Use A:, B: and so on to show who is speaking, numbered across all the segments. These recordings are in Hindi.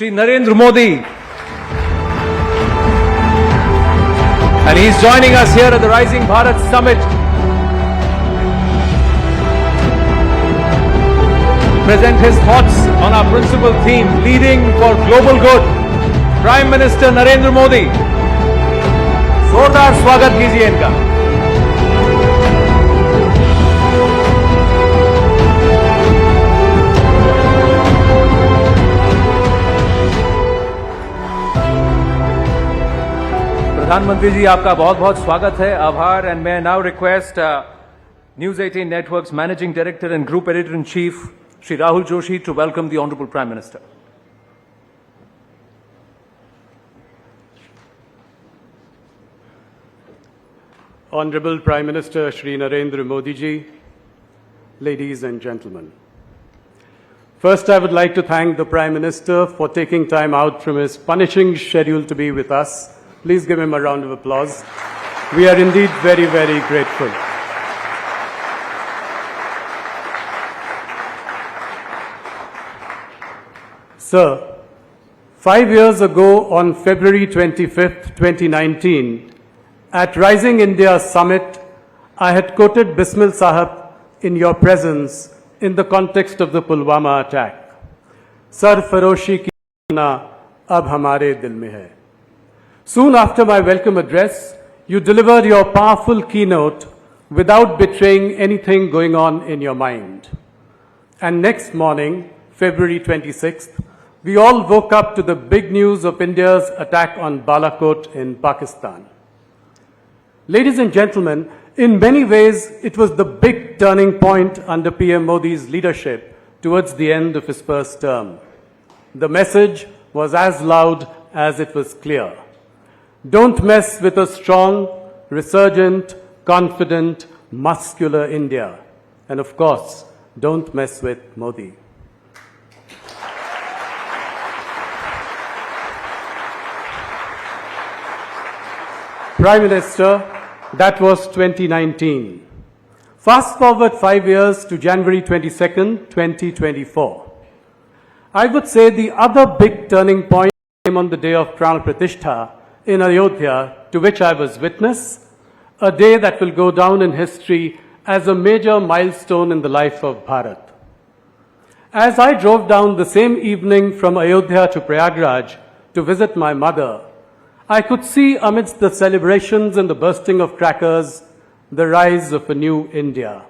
A: Shri Narendra Modi. And he's joining us here at the Rising Bharat Summit to present his thoughts on our principal theme, Leading for Global Good. Prime Minister Narendra Modi. जोरदार स्वागत कीजिए इनका। प्रधानमंत्री जी, आपका बहुत बहुत स्वागत है, आभार। एंड मैं now request News 18 networks managing director and group editor in chief Shri Rahul Joshi to welcome the honourable prime minister.
B: Honorable Prime Minister Shri Narendra Modi ji, ladies and gentlemen. First, I would like to thank the Prime Minister for taking time out from his punishing schedule to be with us. Please give him a round of applause. We are indeed very, very grateful. Sir, 5 years ago on February 25th, 2019, at Rising India Summit, I had quoted Bismil Sahab in your presence in the context of the Pulwama attack. Sarfaroshi ki na ab hamare dil mein hai. Soon after my welcome address, you delivered your powerful keynote without betraying anything going on in your mind. And next morning, February 26th, we all woke up to the big news of India's attack on Balakot in Pakistan. Ladies and gentlemen, in many ways, it was the big turning point under PM Modi's leadership towards the end of his first term. The message was as loud as it was clear. Don't mess with a strong, resurgent, confident, muscular India. And of course, don't mess with Modi. Prime Minister, that was 2019. Fast forward 5 years to January 22nd, 2024. I would say the other big turning point came on the day of Pran Pratishtha in Ayodhya, to which I was witness, a day that will go down in history as a major milestone in the life of Bharat. As I drove down the same evening from Ayodhya to Prayagraj to visit my mother, I could see amidst the celebrations and the bursting of crackers, the rise of a new India.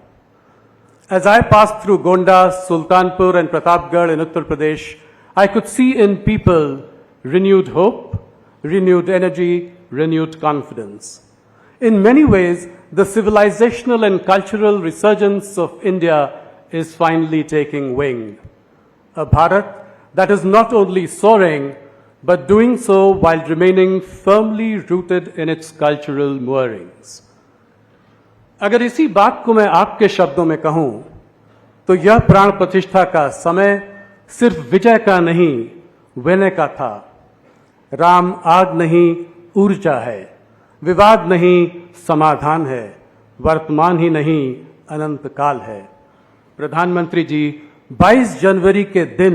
B: As I passed through Gonda, Sultanpur and Pratapgarh in Uttar Pradesh, I could see in people renewed hope, renewed energy, renewed confidence. In many ways, the civilizational and cultural resurgence of India is finally taking wing. A Bharat that is not only soaring, but doing so while remaining firmly rooted in its cultural moorings. अगर इसी बात को मैं आपके शब्दों में कहूं, तो यह प्राण प्रतिष्ठा का समय सिर्फ विजय का नहीं, विनय का था। राम आग नहीं, ऊर्जा है। विवाद नहीं, समाधान है। वर्तमान ही नहीं, अनंत काल है। प्रधानमंत्री जी, 22 जनवरी के दिन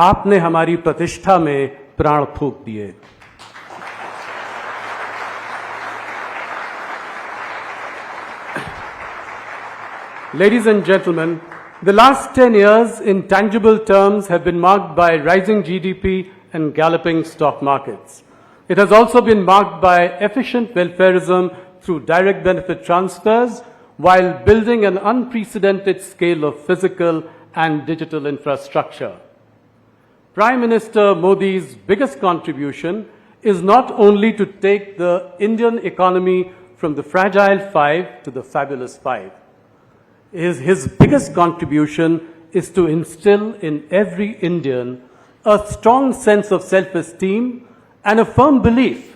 B: आपने हमारी प्रतिष्ठा में प्राण फूंक दिए। Ladies and gentlemen, the last 10 years in tangible terms have been marked by rising GDP and galloping stock markets. It has also been marked by efficient welfarism through direct benefit transfers while building an unprecedented scale of physical and digital infrastructure. Prime Minister Modi's biggest contribution is not only to take the Indian economy from the fragile 5 to the fabulous 5. His biggest contribution is to instill in every Indian a strong sense of self-esteem and a firm belief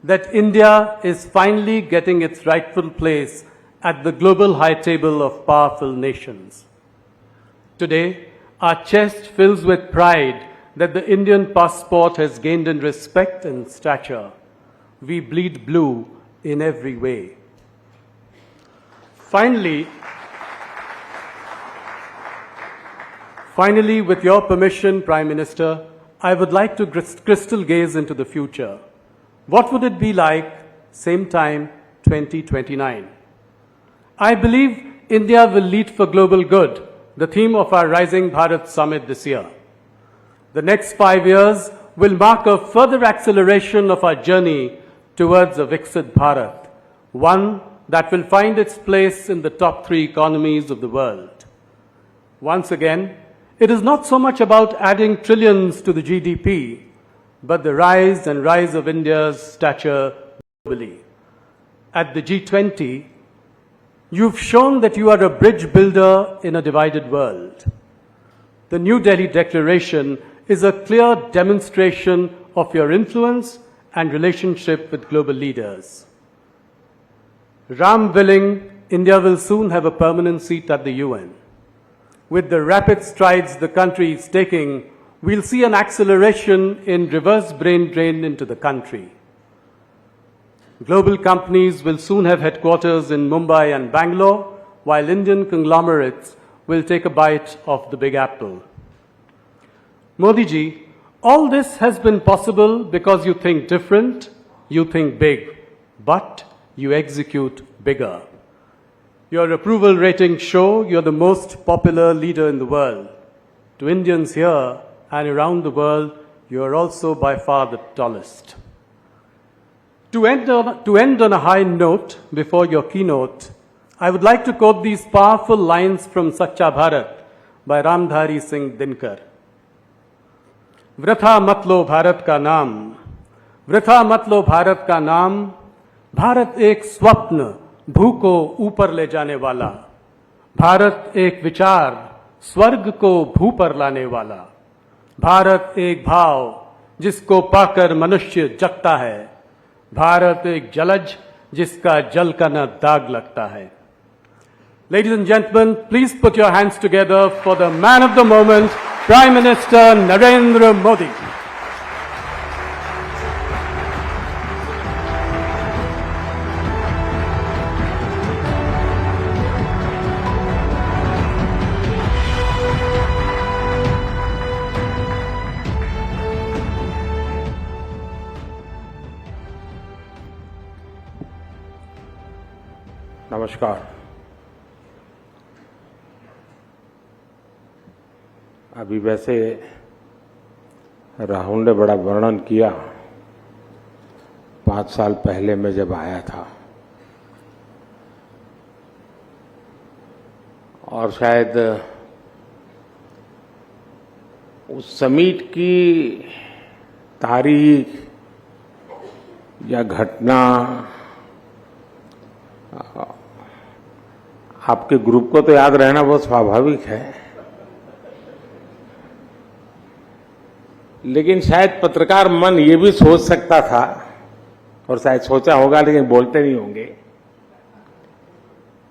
B: that India is finally getting its rightful place at the global high table of powerful nations. Today, our chest fills with pride that the Indian passport has gained in respect and stature. We bleed blue in every way. Finally, with your permission, Prime Minister, I would like to crystal gaze into the future. What would it be like same time 2029? I believe India will lead for global good, the theme of our Rising Bharat Summit this year. The next 5 years will mark a further acceleration of our journey towards a Viksit Bharat, one that will find its place in the top 3 economies of the world. Once again, it is not so much about adding trillions to the GDP, but the rise of India's stature globally. At the G20, you've shown that you are a bridge builder in a divided world. The New Delhi Declaration is a clear demonstration of your influence and relationship with global leaders. Ram willing, India will soon have a permanent seat at the UN. With the rapid strides the country is taking, we'll see an acceleration in reverse brain drain into the country. Global companies will soon have headquarters in Mumbai and Bangalore, while Indian conglomerates will take a bite of the big apple. Modi ji, all this has been possible because you think different, you think big, but you execute bigger. Your approval ratings show you're the most popular leader in the world. To Indians here and around the world, you're also by far the tallest. To end on a high note before your keynote, I would like to quote these powerful lines from Sacha Bharat by Ramdhari Singh Dinkar. वृथा मत लो भारत का नाम, वृथा मत लो भारत का नाम, भारत एक स्वप्न भू को ऊपर ले जाने वाला, भारत एक विचार स्वर्ग को भू पर लाने वाला, भारत एक भाव जिसको पाकर मनुष्य जगता है, भारत एक जलज जिसका जल का न दाग लगता है. Ladies and gentlemen, please put your hands together for the man of the moment, Prime Minister Narendra Modi.
C: नमस्कार. अभी वैसे राहुल ने बड़ा वर्णन किया 5 साल पहले मैं जब आया था, और शायद उस समिट की तारीख या घटना आपके ग्रुप को तो याद रहना बहुत स्वाभाविक है, लेकिन शायद पत्रकार मन ये भी सोच सकता था, और शायद सोचा होगा लेकिन बोलते नहीं होंगे,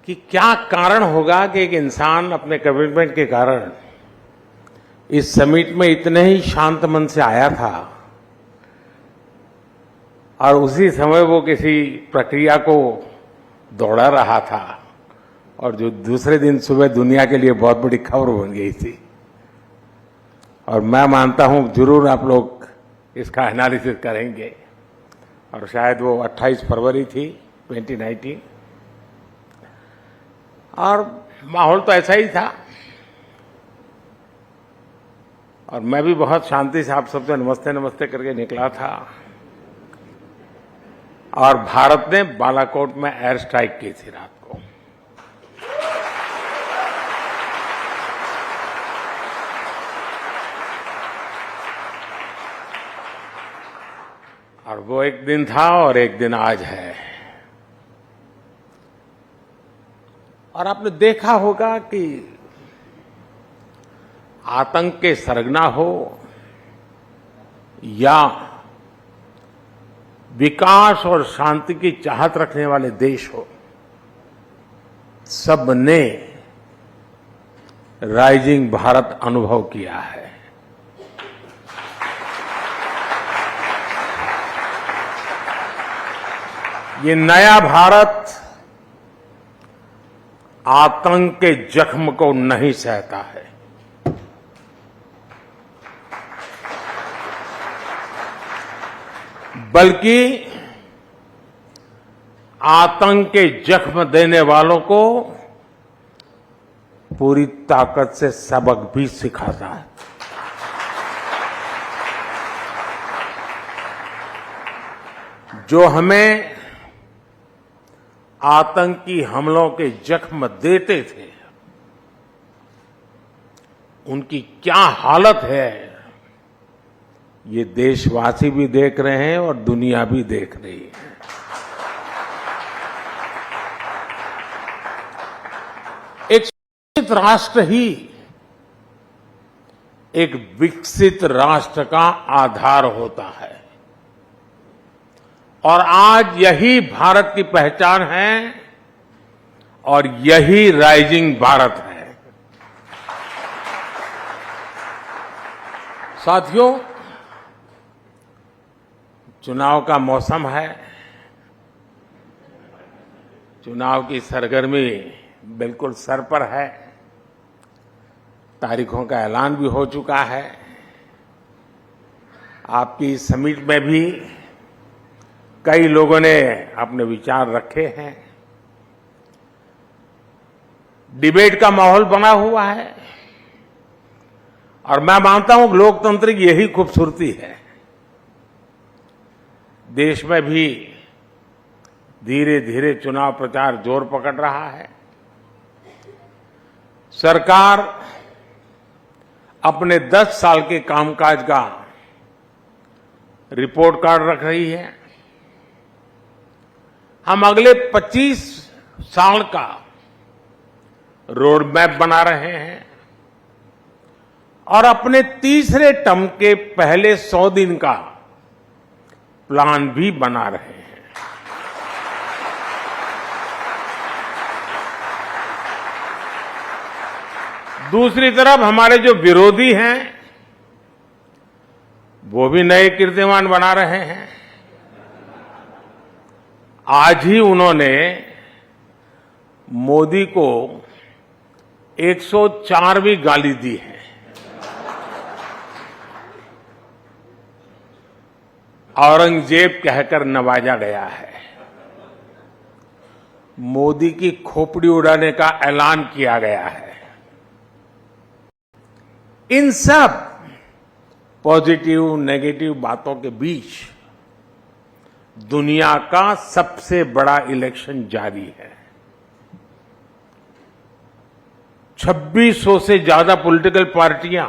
C: कि क्या कारण होगा कि एक इंसान अपने कमिटमेंट के कारण इस समिट में इतने ही शांत मन से आया था और उसी समय वो किसी प्रक्रिया को दौड़ा रहा था, और जो दूसरे दिन सुबह दुनिया के लिए बहुत बड़ी खबर बन गई थी. और मैं मानता हूं जरूर आप लोग इसका एनालिसिस करेंगे, और शायद वो 28 फरवरी थी 2019, और माहौल तो ऐसा ही था, और मैं भी बहुत शांति से आप सबसे नमस्ते नमस्ते करके निकला था, और भारत ने बालाकोट में एयर स्ट्राइक की थी रात को. और वो एक दिन था और एक दिन आज है. और आपने देखा होगा कि आतंक के सरगना हो या विकास और शांति की चाहत रखने वाले देश हो, सबने राइजिंग भारत अनुभव किया है. ये नया भारत आतंक के जख्म को नहीं सहता है. बल्कि आतंक के जख्म देने वालों को पूरी ताकत से सबक भी सिखाता है। जो हमें आतंकी हमलों के जख्म देते थे, उनकी क्या हालत है, ये देशवासी भी देख रहे हैं और दुनिया भी देख रही है। एक विकसित राष्ट्र ही एक विकसित राष्ट्र का आधार होता है और आज यही भारत की पहचान है और यही राइजिंग भारत है। साथियों, चुनाव का मौसम है। चुनाव की सरगर्मी बिल्कुल सर पर है। तारीखों का ऐलान भी हो चुका है। आपकी समिट में भी कई लोगों ने अपने विचार रखे हैं। डिबेट का माहौल बना हुआ है और मैं मानता हूं कि लोकतंत्र की यही खूबसूरती है। देश में भी धीरे धीरे चुनाव प्रचार जोर पकड़ रहा है। सरकार अपने 10 साल के कामकाज का रिपोर्ट कार्ड रख रही है। हम अगले 25 साल का रोड मैप बना रहे हैं और अपने तीसरे टर्म के पहले 100 दिन का प्लान भी बना रहे हैं। दूसरी तरफ हमारे जो विरोधी हैं वो भी नए कीर्तिमान बना रहे हैं। आज ही उन्होंने मोदी को 104वीं गाली दी है। औरंगजेब कहकर नवाजा गया है। मोदी की खोपड़ी उड़ाने का ऐलान किया गया है। इन सब पॉजिटिव नेगेटिव बातों के बीच दुनिया का सबसे बड़ा इलेक्शन जारी है। 2600 से ज्यादा पॉलिटिकल पार्टियां,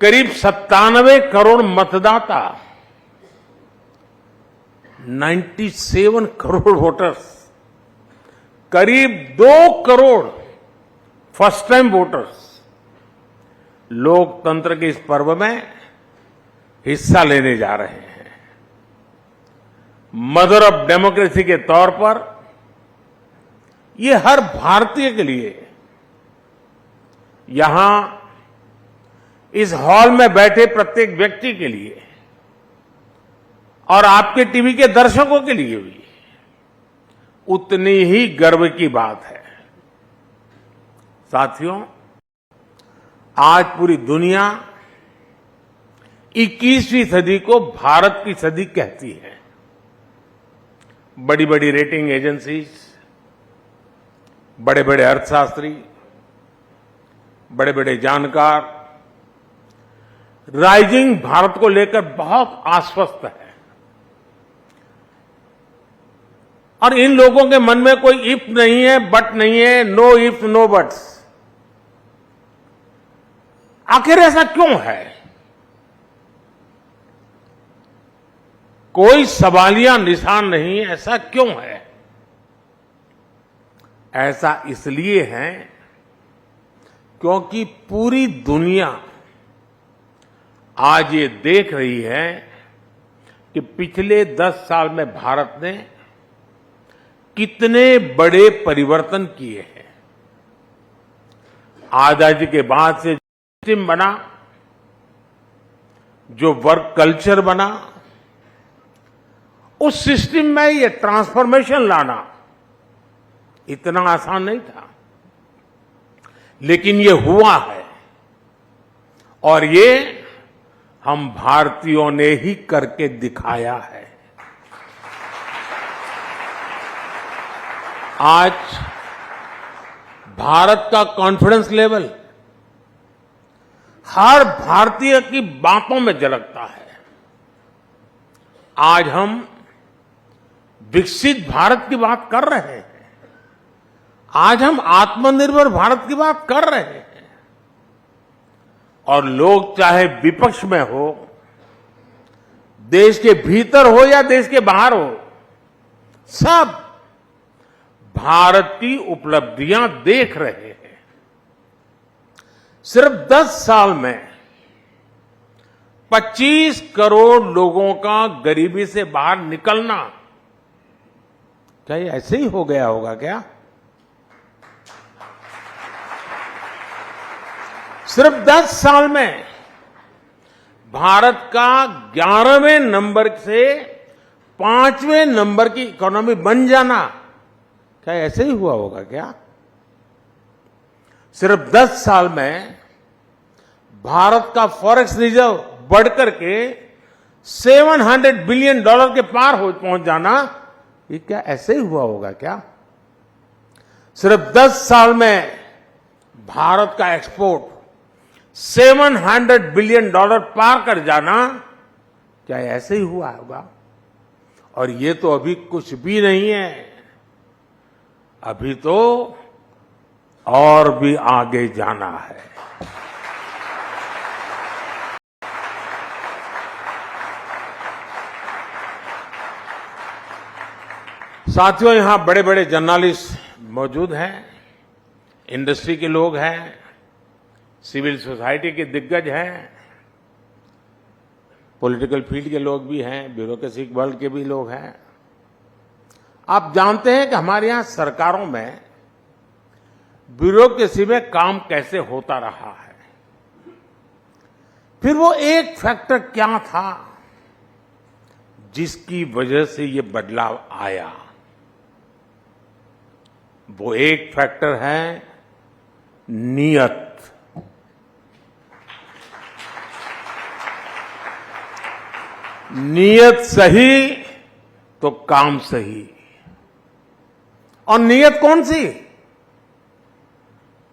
C: करीब 97 करोड़ मतदाता, 97 करोड़ वोटर्स, करीब 2 करोड़ फर्स्ट टाइम वोटर्स लोकतंत्र के इस पर्व में हिस्सा लेने जा रहे हैं। मदर ऑफ डेमोक्रेसी के तौर पर ये हर भारतीय के लिए, यहां इस हॉल में बैठे प्रत्येक व्यक्ति के लिए और आपके टीवी के दर्शकों के लिए भी उतनी ही गर्व की बात है। साथियों, आज पूरी दुनिया 21वीं सदी को भारत की सदी कहती है। बड़ी बड़ी रेटिंग एजेंसीज, बड़े बड़े अर्थशास्त्री, बड़े बड़े जानकार राइजिंग भारत को लेकर बहुत आश्वस्त है और इन लोगों के मन में कोई इफ नहीं है, बट नहीं है, नो इफ नो बट्स। आखिर ऐसा क्यों है? कोई सवालिया निशान नहीं, ऐसा क्यों है? ऐसा इसलिए है क्योंकि पूरी दुनिया आज ये देख रही है कि पिछले 10 साल में भारत ने कितने बड़े परिवर्तन किए हैं। आजादी के बाद से सिस्टम बना, जो वर्क कल्चर बना, उस सिस्टम में ये ट्रांसफॉर्मेशन लाना इतना आसान नहीं था, लेकिन ये हुआ है और ये हम भारतीयों ने ही करके दिखाया है। आज भारत का कॉन्फिडेंस लेवल हर भारतीय की बातों में झलकता है। आज हम विकसित भारत की बात कर रहे हैं। आज हम आत्मनिर्भर भारत की बात कर रहे हैं। और लोग चाहे विपक्ष में हो, देश के भीतर हो या देश के बाहर हो, सब भारत की उपलब्धियां देख रहे हैं। सिर्फ 10 साल में 25 करोड़ लोगों का गरीबी से बाहर निकलना, क्या ये ऐसे ही हो गया होगा क्या? सिर्फ 10 साल में भारत का 11वें नंबर से 5वें नंबर की इकोनॉमी बन जाना, क्या ऐसे ही हुआ होगा क्या? सिर्फ 10 साल में भारत का फॉरेक्स रिजर्व बढ़कर के $700 बिलियन के पार पहुंच जाना, ये क्या ऐसे ही हुआ होगा क्या? सिर्फ 10 साल में भारत का एक्सपोर्ट $700 बिलियन पार कर जाना, क्या ऐसे ही हुआ होगा? और ये तो अभी कुछ भी नहीं है, अभी तो और भी आगे जाना है। साथियों, यहां बड़े बड़े जर्नलिस्ट मौजूद हैं, इंडस्ट्री के लोग हैं, सिविल सोसाइटी के दिग्गज हैं, पॉलिटिकल फील्ड के लोग भी हैं, ब्यूरोक्रेसी वर्ल्ड के भी लोग हैं। आप जानते हैं कि हमारे यहां सरकारों में ब्यूरोक्रेसी में काम कैसे होता रहा है। फिर वो एक फैक्टर क्या था जिसकी वजह से ये बदलाव आया? वो एक फैक्टर है नियत। नियत सही तो काम सही। और नियत कौन सी?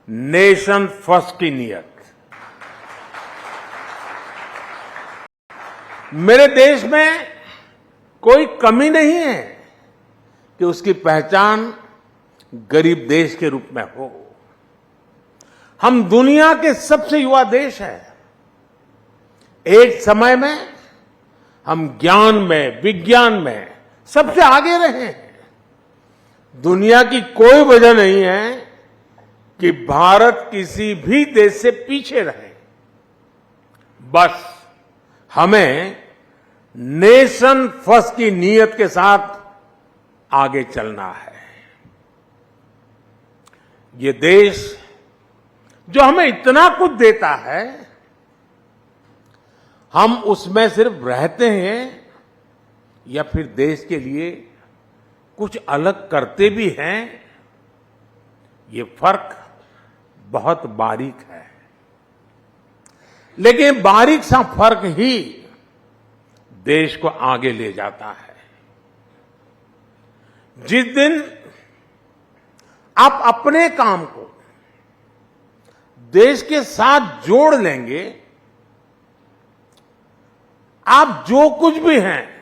C: नेशन फर्स्ट की नियत। मेरे देश में कोई कमी नहीं है कि उसकी पहचान गरीब देश के रूप में हो। हम दुनिया के सबसे युवा देश हैं। एक समय में हम ज्ञान में, विज्ञान में सबसे आगे रहे हैं। दुनिया की कोई वजह नहीं है कि भारत किसी भी देश से पीछे रहे। बस हमें नेशन फर्स्ट की नीयत के साथ आगे चलना है। ये देश जो हमें इतना कुछ देता है, हम उसमें सिर्फ रहते हैं या फिर देश के लिए कुछ अलग करते भी हैं, ये फर्क बहुत बारीक है। लेकिन बारीक सा फर्क ही देश को आगे ले जाता है। जिस दिन आप अपने काम को देश के साथ जोड़ लेंगे, आप जो कुछ भी हैं,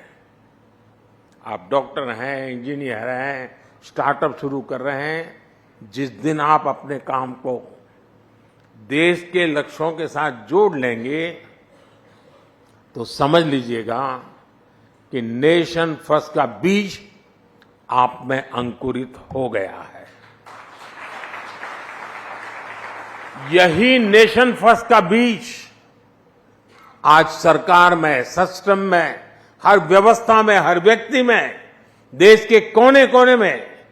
C: आप डॉक्टर हैं, इंजीनियर हैं, स्टार्टअप शुरू कर रहे हैं, जिस दिन आप अपने काम को देश के लक्ष्यों के साथ जोड़ लेंगे, तो समझ लीजिएगा कि नेशन फर्स्ट का बीज आप में अंकुरित हो गया है। यही नेशन फर्स्ट का बीज आज सरकार में, सिस्टम में, हर व्यवस्था में, हर व्यक्ति में, देश के कोने कोने में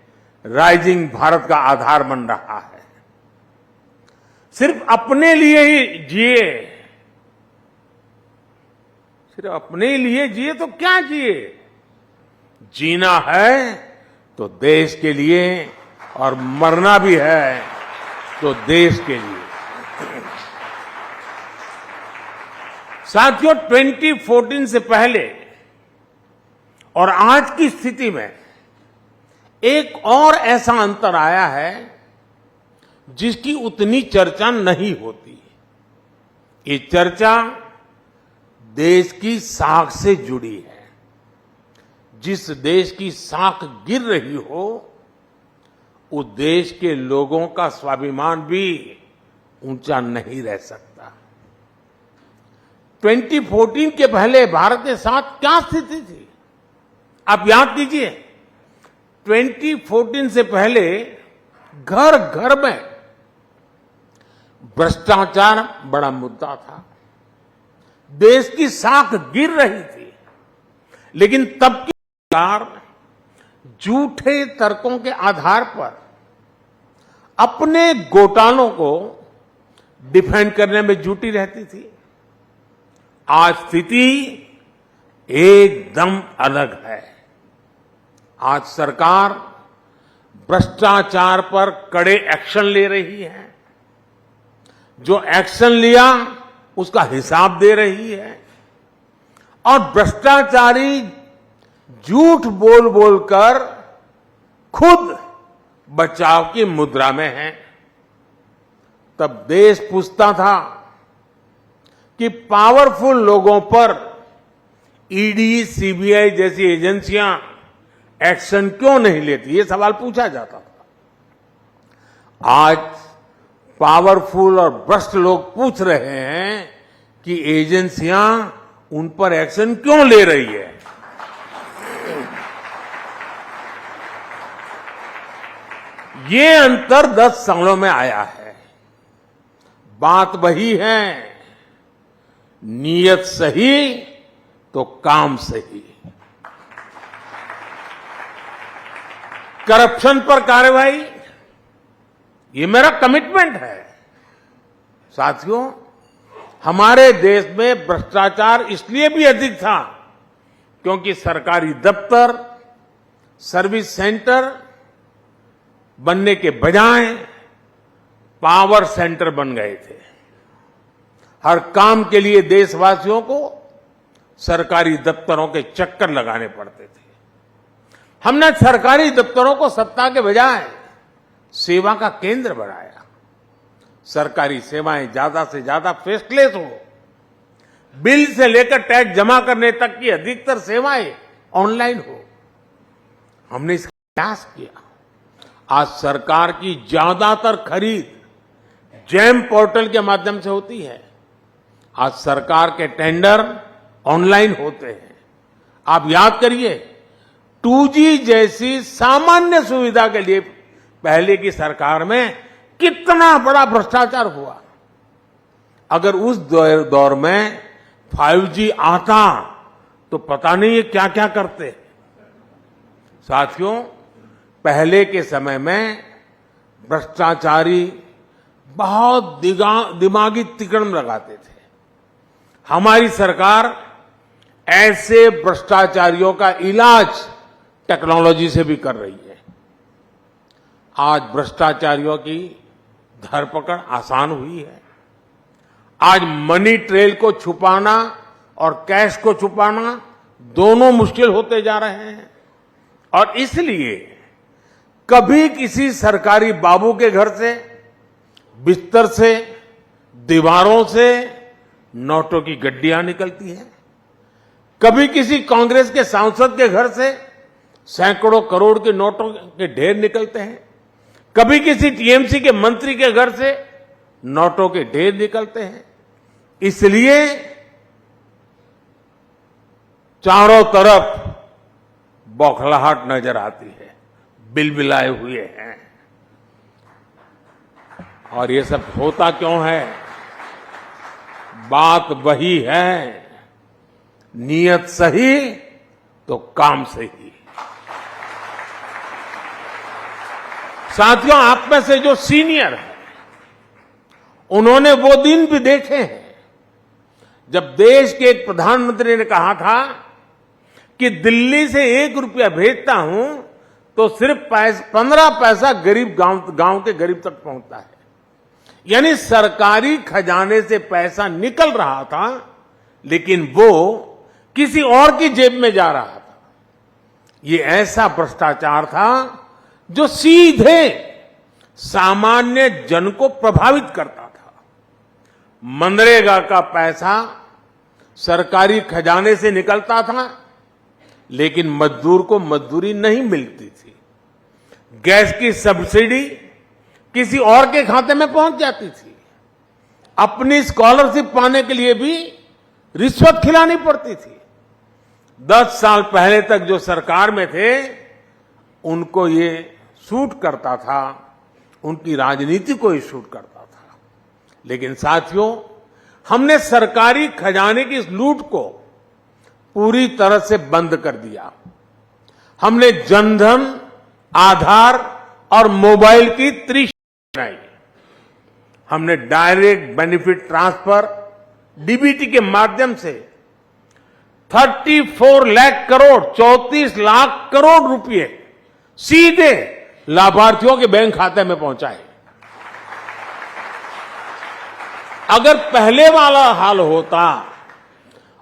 C: राइजिंग भारत का आधार बन रहा है। सिर्फ अपने लिए ही जिए, सिर्फ अपने लिए जिए तो क्या जिए? जीना है तो देश के लिए, और मरना भी है तो देश के लिए। साथियों, 2014 से पहले और आज की स्थिति में एक और ऐसा अंतर आया है जिसकी उतनी चर्चा नहीं होती। ये चर्चा देश की साख से जुड़ी है। जिस देश की साख गिर रही हो, उस देश के लोगों का स्वाभिमान भी ऊंचा नहीं रह सकता। 2014 के पहले भारत के साथ क्या स्थिति थी, आप याद कीजिए। 2014 से पहले घर घर में भ्रष्टाचार बड़ा मुद्दा था। देश की साख गिर रही थी, लेकिन तब की सरकार झूठे तर्कों के आधार पर अपने घोटालों को डिफेंड करने में जुटी रहती थी। आज स्थिति एकदम अलग है। आज सरकार भ्रष्टाचार पर कड़े एक्शन ले रही है। जो एक्शन लिया उसका हिसाब दे रही है, और भ्रष्टाचारी झूठ बोल बोलकर खुद बचाव की मुद्रा में है। तब देश पूछता था कि पावरफुल लोगों पर ईडी, सीबीआई जैसी एजेंसियां एक्शन क्यों नहीं लेती, ये सवाल पूछा जाता था। आज पावरफुल और भ्रष्ट लोग पूछ रहे हैं कि एजेंसियां उन पर एक्शन क्यों ले रही है। ये अंतर 10 सालों में आया है। बात वही है, नीयत सही तो काम सही। करप्शन पर कार्रवाई, ये मेरा कमिटमेंट है। साथियों, हमारे देश में भ्रष्टाचार इसलिए भी अधिक था क्योंकि सरकारी दफ्तर, सर्विस सेंटर बनने के बजाय पावर सेंटर बन गए थे। हर काम के लिए देशवासियों को सरकारी दफ्तरों के चक्कर लगाने पड़ते थे। हमने सरकारी दफ्तरों को सत्ता के बजाय सेवा का केंद्र बनाया। सरकारी सेवाएं ज्यादा से ज्यादा फेसलेस हो, बिल से लेकर टैक्स जमा करने तक की अधिकतर सेवाएं ऑनलाइन हो। हमने इसका प्रयास किया। आज सरकार की ज्यादातर खरीद जैम पोर्टल के माध्यम से होती है। आज सरकार के टेंडर ऑनलाइन होते हैं। आप याद करिए, 2G जैसी सामान्य सुविधा के लिए पहले की सरकार में कितना बड़ा भ्रष्टाचार हुआ। अगर उस दौर में 5G आता तो पता नहीं ये क्या क्या करते। साथियों, पहले के समय में भ्रष्टाचारी बहुत दिमागी तिकड़म लगाते थे। हमारी सरकार ऐसे भ्रष्टाचारियों का इलाज टेक्नोलॉजी से भी कर रही है। आज भ्रष्टाचारियों की धरपकड़ आसान हुई है। आज मनी ट्रेल को छुपाना और कैश को छुपाना दोनों मुश्किल होते जा रहे हैं। और इसलिए कभी किसी सरकारी बाबू के घर से, बिस्तर से, दीवारों से नोटों की गड्डियां निकलती हैं। कभी किसी कांग्रेस के सांसद के घर से सैकड़ों करोड़ के नोटों के ढेर निकलते हैं। कभी किसी टीएमसी के मंत्री के घर से नोटों के ढेर निकलते हैं। इसलिए चारों तरफ बौखलाहट नजर आती है, बिलबिलाए हुए हैं। और ये सब होता क्यों है? बात वही है, नीयत सही तो काम सही। साथियों, आप में से जो सीनियर हैं, उन्होंने वो दिन भी देखे हैं जब देश के एक प्रधानमंत्री ने कहा था कि दिल्ली से 1 रुपया भेजता हूं तो सिर्फ 15 पैसा गरीब गांव के गरीब तक पहुंचता है। यानी सरकारी खजाने से पैसा निकल रहा था, लेकिन वो किसी और की जेब में जा रहा था। ये ऐसा भ्रष्टाचार था जो सीधे सामान्य जन को प्रभावित करता था। मनरेगा का पैसा सरकारी खजाने से निकलता था, लेकिन मजदूर को मजदूरी नहीं मिलती थी। गैस की सब्सिडी किसी और के खाते में पहुंच जाती थी। अपनी स्कॉलरशिप पाने के लिए भी रिश्वत खिलानी पड़ती थी। 10 साल पहले तक जो सरकार में थे, उनको ये सूट करता था, उनकी राजनीति को ही सूट करता था। लेकिन साथियों, हमने सरकारी खजाने की इस लूट को पूरी तरह से बंद कर दिया। हमने जनधन, आधार और मोबाइल की त्रिशक्ति बनाई। हमने डायरेक्ट बेनिफिट ट्रांसफर डीबीटी के माध्यम से 34 लाख करोड़ 34 लाख करोड़ रुपए सीधे लाभार्थियों के बैंक खाते में पहुंचाए। अगर पहले वाला हाल होता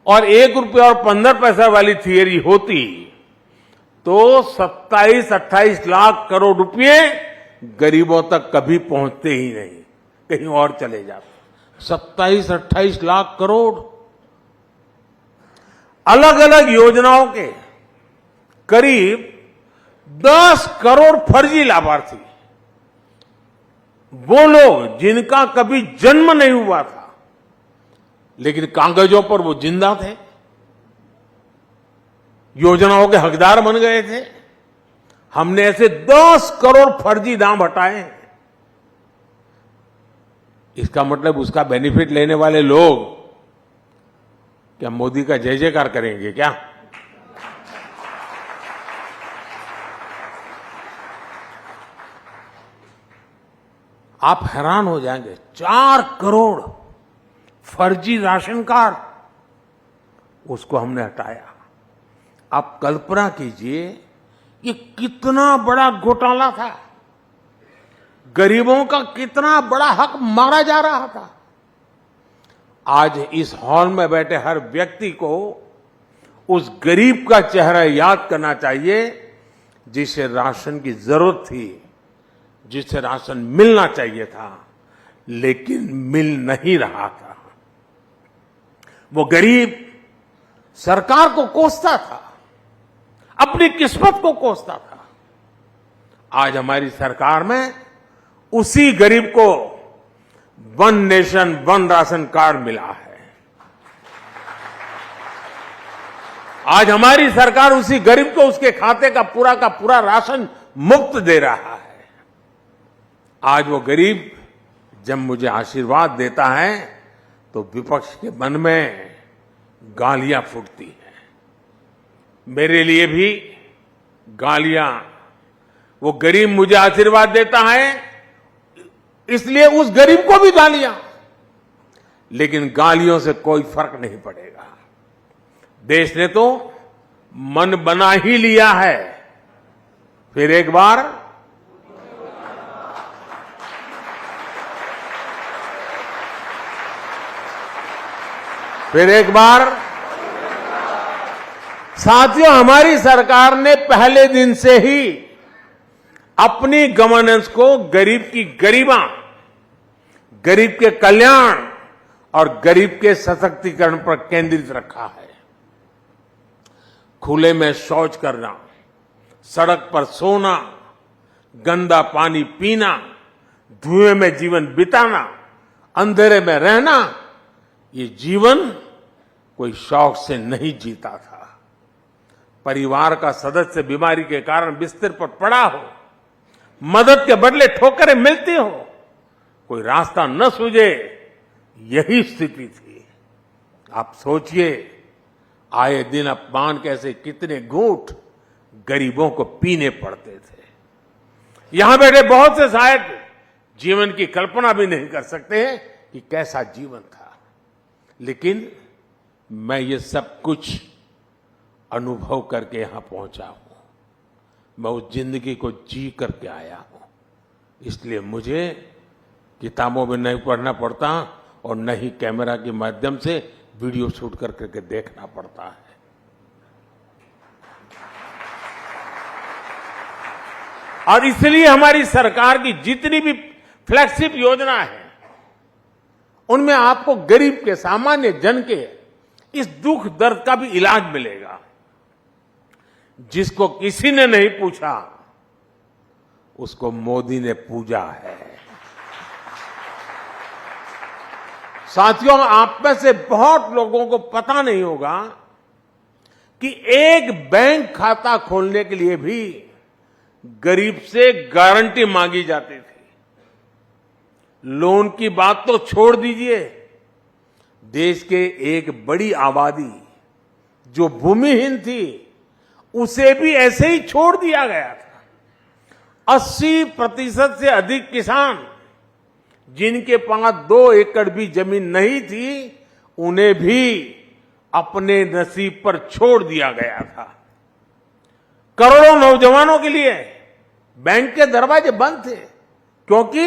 C: और 1 रुपया और 15 पैसा वाली थियरी होती, तो 27-28 लाख करोड़ रुपए गरीबों तक कभी पहुंचते ही नहीं, कहीं और चले जाते। 27-28 लाख करोड़ अलग अलग योजनाओं के करीब 10 करोड़ फर्जी लाभार्थी, वो लोग जिनका कभी जन्म नहीं हुआ था, लेकिन कागजों पर वो जिंदा थे, योजनाओं के हकदार बन गए थे। हमने ऐसे 10 करोड़ फर्जी नाम हटाए हैं। इसका मतलब उसका बेनिफिट लेने वाले लोग क्या मोदी का जय जयकार करेंगे क्या? आप हैरान हो जाएंगे, 4 करोड़ फर्जी राशन कार्ड, उसको हमने हटाया। आप कल्पना कीजिए, ये कितना बड़ा घोटाला था, गरीबों का कितना बड़ा हक मारा जा रहा था। आज इस हॉल में बैठे हर व्यक्ति को उस गरीब का चेहरा याद करना चाहिए जिसे राशन की जरूरत थी, जिसे राशन मिलना चाहिए था, लेकिन मिल नहीं रहा था। वो गरीब सरकार को कोसता था, अपनी किस्मत को कोसता था। आज हमारी सरकार में उसी गरीब को 1 नेशन 1 राशन कार्ड मिला है। आज हमारी सरकार उसी गरीब को उसके खाते का पूरा राशन मुफ्त दे रहा है। आज वो गरीब जब मुझे आशीर्वाद देता है तो विपक्ष के मन में गालियां फूटती हैं। मेरे लिए भी गालियां, वो गरीब मुझे आशीर्वाद देता है इसलिए उस गरीब को भी गालियां, लेकिन गालियों से कोई फर्क नहीं पड़ेगा। देश ने तो मन बना ही लिया है। फिर एक बार साथियों, हमारी सरकार ने पहले दिन से ही अपनी गवर्नेंस को गरीब की गरिमा, गरीब के कल्याण और गरीब के सशक्तिकरण पर केंद्रित रखा है। खुले में शौच करना, सड़क पर सोना, गंदा पानी पीना, धुएं में जीवन बिताना, अंधेरे में रहना, ये जीवन कोई शौक से नहीं जीता था। परिवार का सदस्य बीमारी के कारण बिस्तर पर पड़ा हो, मदद के बदले ठोकरें मिलती हो, कोई रास्ता न सूझे, यही स्थिति थी। आप सोचिए, आए दिन अपमान कैसे कितने घूंट गरीबों को पीने पड़ते थे। यहां बैठे बहुत से शायद जीवन की कल्पना भी नहीं कर सकते हैं कि कैसा जीवन था, लेकिन मैं ये सब कुछ अनुभव करके यहां पहुंचा हूं। मैं उस जिंदगी को जी करके आया हूं, इसलिए मुझे किताबों में नहीं पढ़ना पड़ता और न ही कैमरा के माध्यम से वीडियो शूट कर करके देखना पड़ता है। और इसलिए हमारी सरकार की जितनी भी फ्लैगशिप योजना है उनमें आपको गरीब के, सामान्य जन के इस दुख दर्द का भी इलाज मिलेगा। जिसको किसी ने नहीं पूछा उसको मोदी ने पूजा है। साथियों, आप में से बहुत लोगों को पता नहीं होगा कि एक बैंक खाता खोलने के लिए भी गरीब से गारंटी मांगी जाती थी। लोन की बात तो छोड़ दीजिए, देश के एक बड़ी आबादी जो भूमिहीन थी उसे भी ऐसे ही छोड़ दिया गया था। 80% से अधिक किसान जिनके पास 2 एकड़ भी जमीन नहीं थी उन्हें भी अपने नसीब पर छोड़ दिया गया था। करोड़ों नौजवानों के लिए बैंक के दरवाजे बंद थे क्योंकि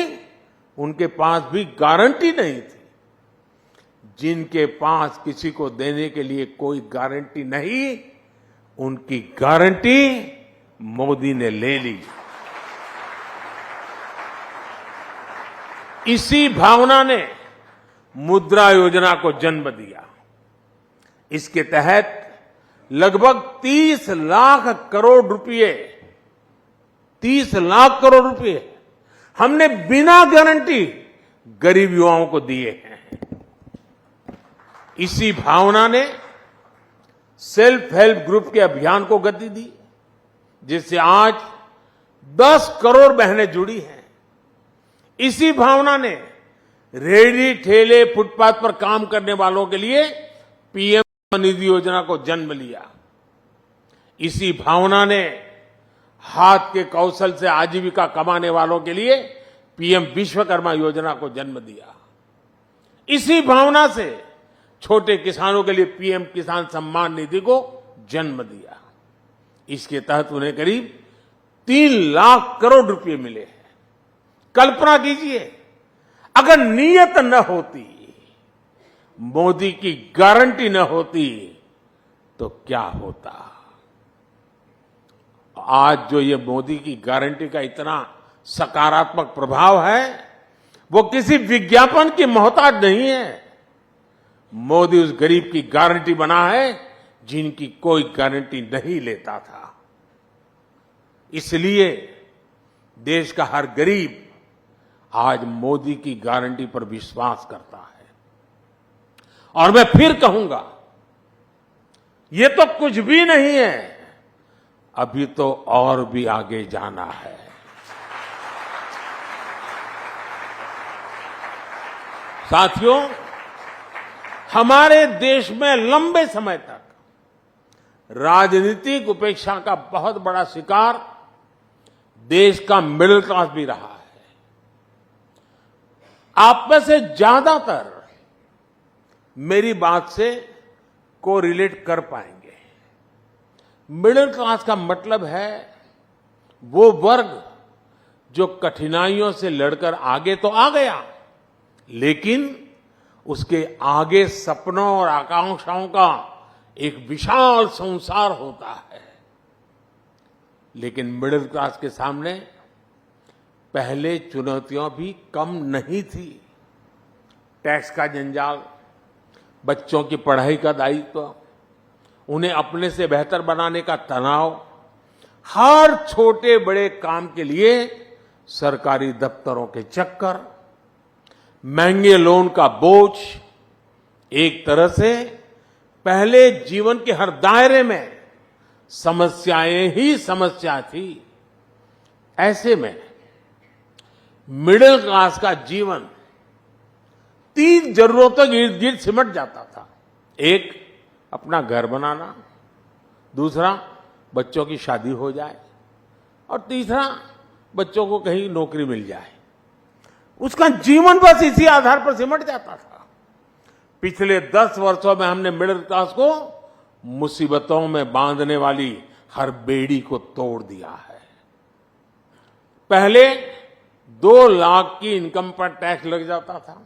C: उनके पास भी गारंटी नहीं थी। जिनके पास किसी को देने के लिए कोई गारंटी नहीं, उनकी गारंटी मोदी ने ले ली। इसी भावना ने मुद्रा योजना को जन्म दिया। इसके तहत लगभग 30 लाख करोड़ रुपए, 30 लाख करोड़ रुपए हमने बिना गारंटी गरीब युवाओं को दिए हैं। इसी भावना ने सेल्फ हेल्प ग्रुप के अभियान को गति दी, जिससे आज 10 करोड़ बहनें जुड़ी हैं। इसी भावना ने रेहड़ी ठेले फुटपाथ पर काम करने वालों के लिए पीएम निधि योजना को जन्म लिया। इसी भावना ने हाथ के कौशल से आजीविका कमाने वालों के लिए पीएम विश्वकर्मा योजना को जन्म दिया। इसी भावना से छोटे किसानों के लिए पीएम किसान सम्मान निधि को जन्म दिया। इसके तहत उन्हें करीब 3 लाख करोड़ रुपए मिले हैं। कल्पना कीजिए, अगर नीयत न होती, मोदी की गारंटी न होती तो क्या होता। आज जो ये मोदी की गारंटी का इतना सकारात्मक प्रभाव है वो किसी विज्ञापन की मोहताज नहीं है। मोदी उस गरीब की गारंटी बना है जिनकी कोई गारंटी नहीं लेता था। इसलिए देश का हर गरीब आज मोदी की गारंटी पर विश्वास करता है। और मैं फिर कहूंगा, ये तो कुछ भी नहीं है, अभी तो और भी आगे जाना है। साथियों, हमारे देश में लंबे समय तक राजनीतिक उपेक्षा का बहुत बड़ा शिकार देश का मिडिल क्लास भी रहा है। आप में से ज्यादातर मेरी बात से कोरिलेट कर पाएंगे। मिडिल क्लास का मतलब है वो वर्ग जो कठिनाइयों से लड़कर आगे तो आ गया, लेकिन उसके आगे सपनों और आकांक्षाओं का एक विशाल संसार होता है। लेकिन मिडिल क्लास के सामने पहले चुनौतियां भी कम नहीं थी। टैक्स का जंजाल, बच्चों की पढ़ाई का दायित्व, उन्हें अपने से बेहतर बनाने का तनाव, हर छोटे बड़े काम के लिए सरकारी दफ्तरों के चक्कर, महंगे लोन का बोझ, एक तरह से पहले जीवन के हर दायरे में समस्याएं ही समस्या थी। ऐसे में मिडिल क्लास का जीवन 3 जरूरतों के इर्द गिर्द सिमट जाता था। एक, अपना घर बनाना, दूसरा, बच्चों की शादी हो जाए, और तीसरा, बच्चों को कहीं नौकरी मिल जाए। उसका जीवन बस इसी आधार पर सिमट जाता था। पिछले 10 वर्षों में हमने मिडिल क्लास को मुसीबतों में बांधने वाली हर बेड़ी को तोड़ दिया है। पहले 2 लाख की इनकम पर टैक्स लग जाता था,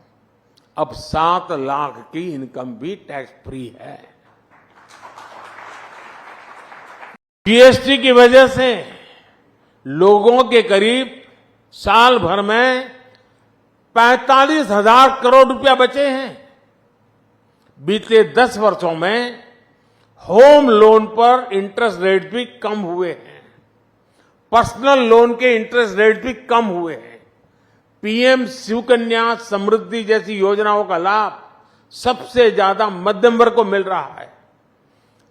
C: अब 7 लाख की इनकम भी टैक्स फ्री है। जीएसटी की वजह से लोगों के करीब साल भर में 45,000 करोड़ रुपया बचे हैं। बीते 10 वर्षों में होम लोन पर इंटरेस्ट रेट भी कम हुए हैं, पर्सनल लोन के इंटरेस्ट रेट भी कम हुए हैं। पीएम सुकन्या समृद्धि जैसी योजनाओं का लाभ सबसे ज्यादा मध्यम वर्ग को मिल रहा है।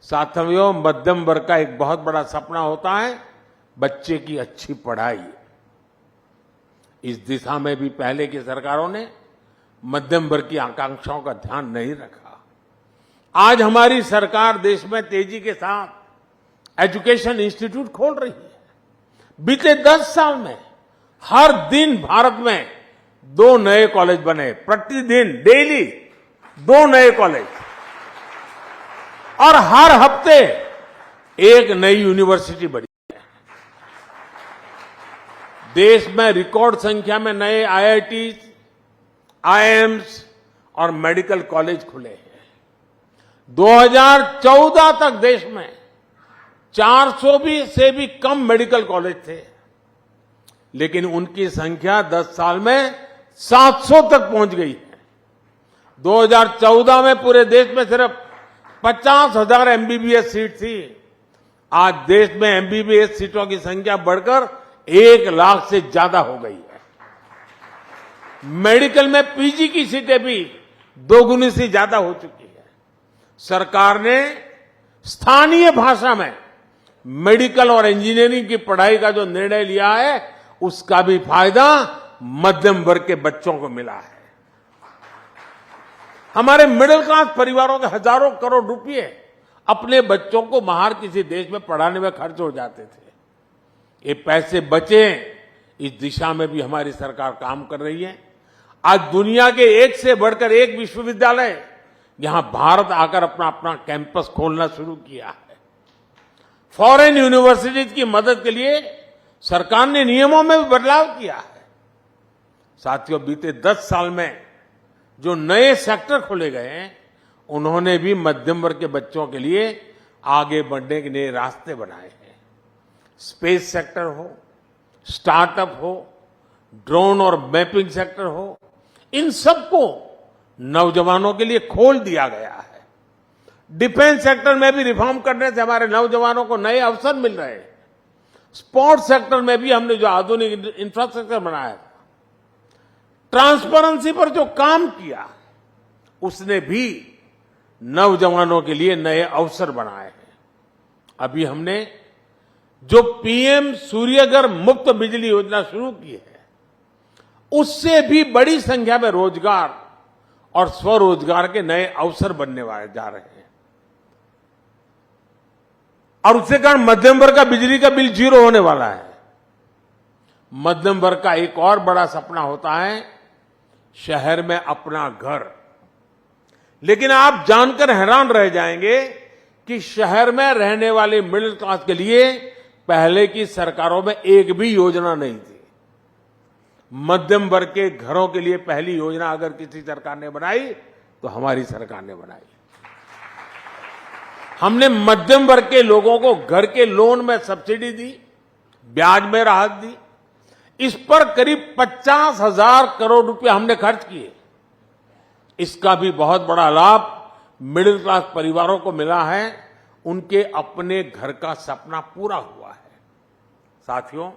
C: साथियों, मध्यम वर्ग का एक बहुत बड़ा सपना होता है बच्चे की अच्छी पढ़ाई। इस दिशा में भी पहले की सरकारों ने मध्यम वर्ग की आकांक्षाओं का ध्यान नहीं रखा। आज हमारी सरकार देश में तेजी के साथ एजुकेशन इंस्टीट्यूट खोल रही है। बीते 10 साल में हर दिन भारत में 2 नए कॉलेज बने, प्रतिदिन डेली 2 नए कॉलेज, और हर हफ्ते एक नई यूनिवर्सिटी बनी है। देश में रिकॉर्ड संख्या में नए आईआईटी, आईआईएम्स और मेडिकल कॉलेज खुले हैं। 2014 तक देश में 400 से भी कम मेडिकल कॉलेज थे, लेकिन उनकी संख्या 10 साल में 700 तक पहुंच गई है। 2014 में पूरे देश में सिर्फ 50,000 एमबीबीएस सीट थी। आज देश में एमबीबीएस सीटों की संख्या बढ़कर 1 लाख से ज्यादा हो गई है। मेडिकल में पीजी की सीटें भी 2 गुनी से ज्यादा हो चुकी है। सरकार ने स्थानीय भाषा में मेडिकल और इंजीनियरिंग की पढ़ाई का जो निर्णय लिया है, उसका भी फायदा मध्यम वर्ग के बच्चों को मिला है। हमारे मिडिल क्लास परिवारों के हजारों करोड़ रुपए अपने बच्चों को बाहर किसी देश में पढ़ाने में खर्च हो जाते थे। ये पैसे बचे, इस दिशा में भी हमारी सरकार काम कर रही है। आज दुनिया के एक से बढ़कर एक विश्वविद्यालय यहां भारत आकर अपना कैंपस खोलना शुरू किया है। फॉरेन यूनिवर्सिटीज की मदद के लिए सरकार ने नियमों में भी बदलाव किया है। साथियों, बीते 10 साल में जो नए सेक्टर खोले गए हैं, उन्होंने भी मध्यम वर्ग के बच्चों के लिए आगे बढ़ने के नए रास्ते बनाए हैं। स्पेस सेक्टर हो, स्टार्टअप हो, ड्रोन और मैपिंग सेक्टर हो, इन सबको नौजवानों के लिए खोल दिया गया है। डिफेंस सेक्टर में भी रिफॉर्म करने से हमारे नौजवानों को नए अवसर मिल रहे हैं। स्पोर्ट्स सेक्टर में भी हमने जो आधुनिक इंफ्रास्ट्रक्चर बनाया था, ट्रांसपेरेंसी पर जो काम किया, उसने भी नौजवानों के लिए नए अवसर बनाए हैं। अभी हमने जो पीएम सूर्यघर मुफ्त बिजली योजना शुरू की है, उससे भी बड़ी संख्या में रोजगार और स्वरोजगार के नए अवसर बनने वाले जा रहे हैं। और उसके कारण मध्यम वर्ग का बिजली का बिल 0 होने वाला है। मध्यम वर्ग का एक और बड़ा सपना होता है शहर में अपना घर। लेकिन आप जानकर हैरान रह जाएंगे कि शहर में रहने वाले मिडिल क्लास के लिए पहले की सरकारों में एक भी योजना नहीं थी। मध्यम वर्ग के घरों के लिए पहली योजना अगर किसी सरकार ने बनाई तो हमारी सरकार ने बनाई। हमने मध्यम वर्ग के लोगों को घर के लोन में सब्सिडी दी, ब्याज में राहत दी। इस पर करीब 50,000 करोड़ रुपए हमने खर्च किए। इसका भी बहुत बड़ा लाभ मिडिल क्लास परिवारों को मिला है। उनके अपने घर का सपना पूरा हुआ है। साथियों,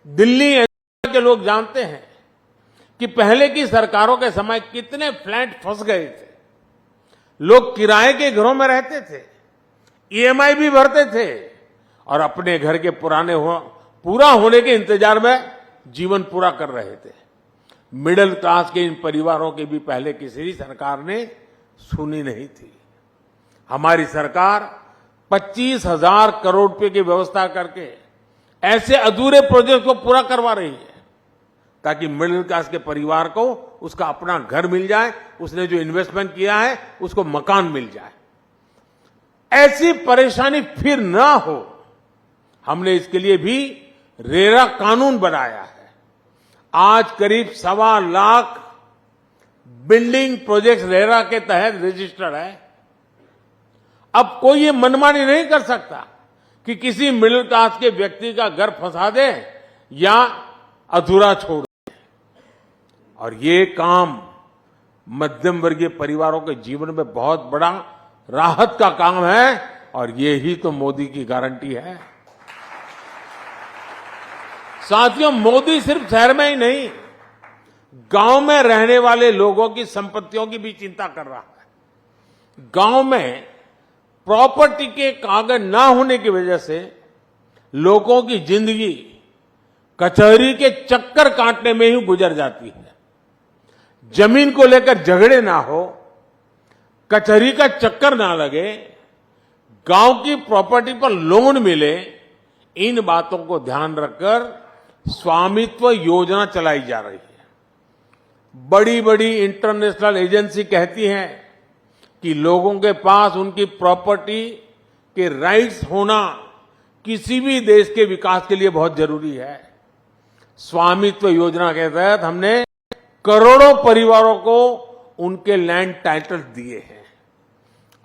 C: दिल्ली एनसीआर के लोग जानते हैं कि पहले की सरकारों के समय कितने फ्लैट फंस गए थे। लोग किराए के घरों में रहते थे, ईएमआई भी भरते थे और अपने घर के पूरा होने के इंतजार में जीवन पूरा कर रहे थे। मिडिल क्लास के इन परिवारों की भी पहले किसी भी सरकार ने सुनी नहीं थी। हमारी सरकार 25,000 करोड़ रुपए की व्यवस्था करके ऐसे अधूरे प्रोजेक्ट को पूरा करवा रही है ताकि मिडिल क्लास के परिवार को उसका अपना घर मिल जाए, उसने जो इन्वेस्टमेंट किया है उसको मकान मिल जाए। ऐसी परेशानी फिर ना हो, हमने इसके लिए भी रेरा कानून बनाया है। आज करीब 1.25 लाख बिल्डिंग प्रोजेक्ट्स रेरा के तहत रजिस्टर्ड है। अब कोई ये मनमानी नहीं कर सकता कि किसी मिडिल क्लास के व्यक्ति का घर फंसा दे या अधूरा छोड़ दे। और ये काम मध्यम वर्गीय परिवारों के जीवन में बहुत बड़ा राहत का काम है, और ये ही तो मोदी की गारंटी है। साथियों, मोदी सिर्फ शहर में ही नहीं, गांव में रहने वाले लोगों की संपत्तियों की भी चिंता कर रहा है। गांव में प्रॉपर्टी के कागज ना होने की वजह से लोगों की जिंदगी कचहरी के चक्कर काटने में ही गुजर जाती है। जमीन को लेकर झगड़े ना हो, कचहरी का चक्कर ना लगे, गांव की प्रॉपर्टी पर लोन मिले, इन बातों को ध्यान रखकर स्वामित्व योजना चलाई जा रही है। बड़ी बड़ी इंटरनेशनल एजेंसी कहती हैं कि लोगों के पास उनकी प्रॉपर्टी के राइट्स होना किसी भी देश के विकास के लिए बहुत जरूरी है। स्वामित्व योजना के तहत हमने करोड़ों परिवारों को उनके लैंड टाइटल दिए हैं।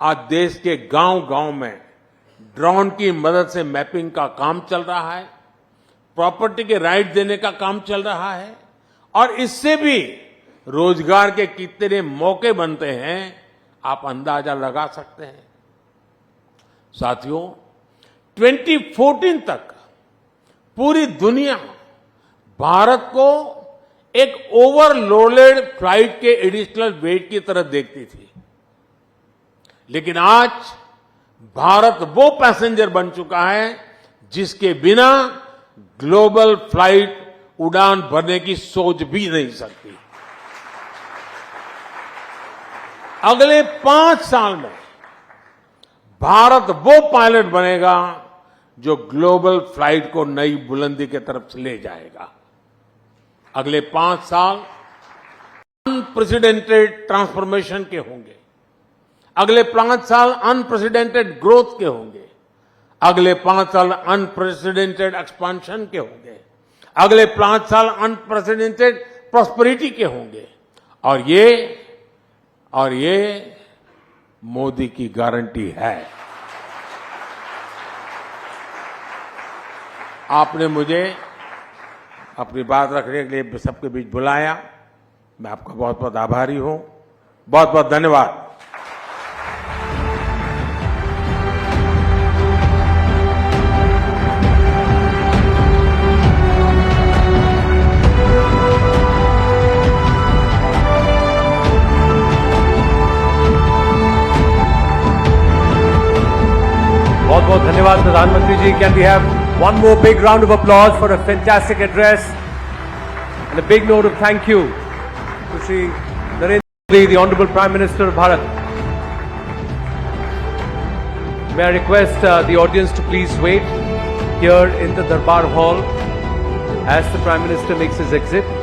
C: आज देश के गांव-गांव में ड्रोन की मदद से मैपिंग का काम चल रहा है, प्रॉपर्टी के राइट देने का काम चल रहा है, और इससे भी रोजगार के कितने मौके बनते हैं आप अंदाजा लगा सकते हैं। साथियों, 2014 तक पूरी दुनिया भारत को एक ओवरलोडेड फ्लाइट के एडिशनल वेट की तरह देखती थी, लेकिन आज भारत वो पैसेंजर बन चुका है जिसके बिना ग्लोबल फ्लाइट उड़ान भरने की सोच भी नहीं सकती। अगले 5 साल में भारत वो पायलट बनेगा जो ग्लोबल फ्लाइट को नई बुलंदी की तरफ से ले जाएगा। अगले 5 साल अनप्रेसिडेंटेड ट्रांसफॉर्मेशन के होंगे। अगले 5 साल अनप्रेसिडेंटेड ग्रोथ के होंगे। अगले 5 साल अनप्रेसिडेंटेड एक्सपांशन के होंगे। अगले 5 साल अनप्रेसिडेंटेड प्रॉस्पेरिटी के होंगे। और ये मोदी की गारंटी है। आपने मुझे अपनी बात रखने के लिए सबके बीच बुलाया, मैं आपका बहुत बहुत आभारी हूं। बहुत बहुत धन्यवाद।
A: बहुत बहुत धन्यवाद प्रधानमंत्री जी। Can we have one more big round of applause for a fantastic address and a big note of thank you to Shri Narendra Modi, the Honorable Prime Minister of Bharat. May I request the audience to please wait here in the Darbar Hall as the Prime Minister makes his exit.